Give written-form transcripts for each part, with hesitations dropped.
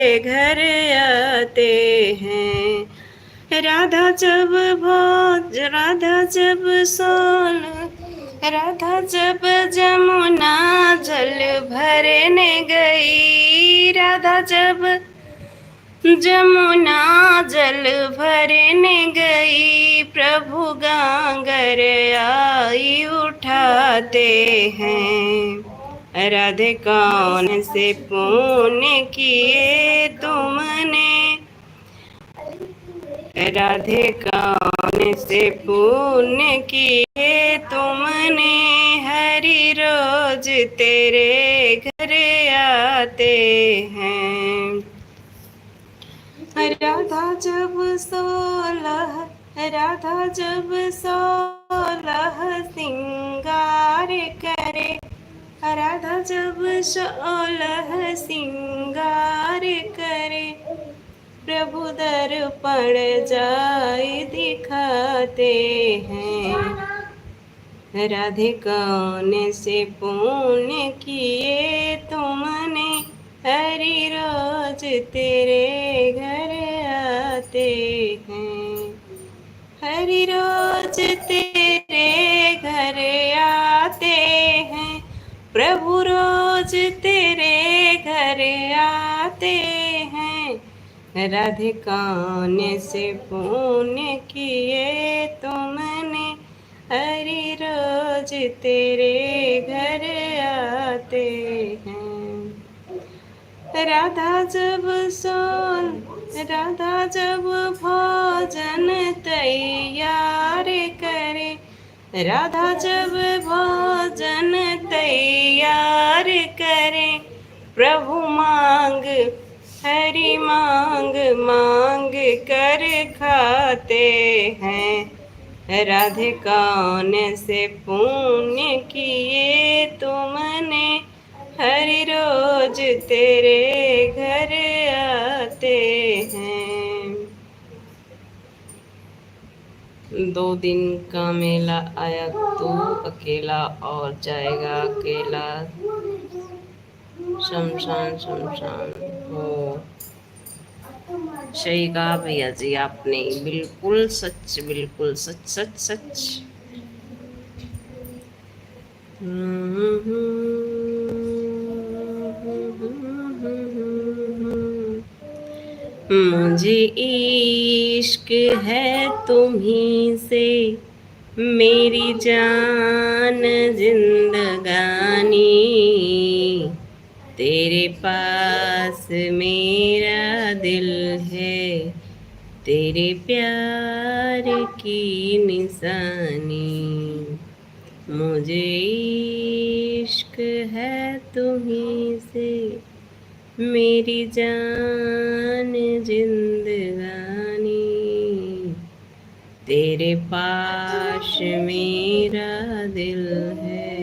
घर आते हैं। राधा जब सोन, राधा जब जमुना जल भरने गई, राधा जब जमुना जल भरने गई, प्रभु गांगर आई उठाते हैं। राधे कौन से पुण्य किए तुमने, राधे कौन से पुण्य किए तुमने, हरि रोज तेरे घर आते हैं। राधा जब सोलह, राधा जब सोलह सिंगार करे, राधा जब सोलह सिंगार करे, प्रभु दर्पण जाय दिखाते हैं। राधे कौन से पुण्य किए तुमने, हरि रोज तेरे घर आते हैं। हरि रोज तेरे घर आते हैं, प्रभु रोज तेरे घर आते हैं। राधे कौन से पुण्य किए तुमने, हरि रोज तेरे घर आते हैं। राधा जब सोन, राधा जब भोजन तैयार करे, राधा जब भोजन तैयार करे, प्रभु मांग हरि मांग मांग कर खाते हैं। राधे कौन से पुण्य किए तुमने, हरि रोज तेरे घर आते हैं। 2 दिन का मेला आया तू अकेला और जाएगा अकेला, शमशान शमशान हो। सही कहा भैया जी आपने, बिल्कुल सच, बिल्कुल सच सच सच। मुझे इश्क है तुम्ही से, मेरी जान जिंदगानी, तेरे पास मेरा दिल है, तेरे प्यार की निशानी। मुझे इश्क है तुम्ही से, मेरी जान जिंदगानी, तेरे पास मेरा दिल है,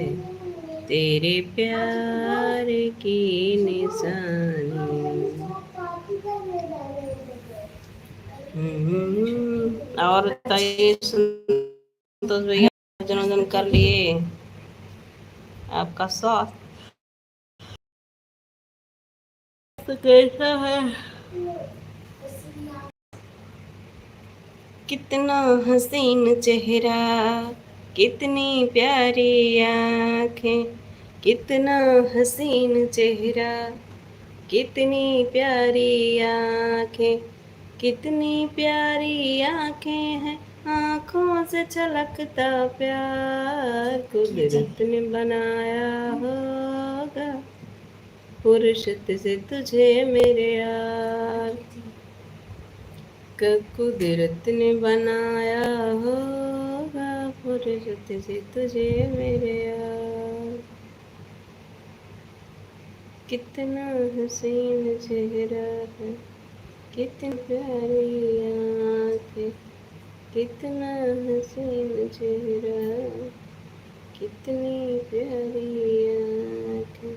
तेरे प्यार की निशानी। और बताइए संतोष भैया, जन्मदिन कर लिए, आपका स्वास्थ्य कैसा है? कितना हसीन चेहरा, कितनी प्यारी आँखें, कितना हसीन चेहरा, कितनी प्यारी आँखें, कितनी प्यारी आँखें हैं, आँखों से छलकता प्यार, कुदरत ने बनाया होगा फुर्सत से तुझे मेरे यार, कुदरत ने बनाया होगा फुर्सत से तुझे मेरे यार। कितना हसीन चेहरा है, कितनी प्यारी आँखें, कितना हसीन चेहरा, कितनी प्यारी आँखें।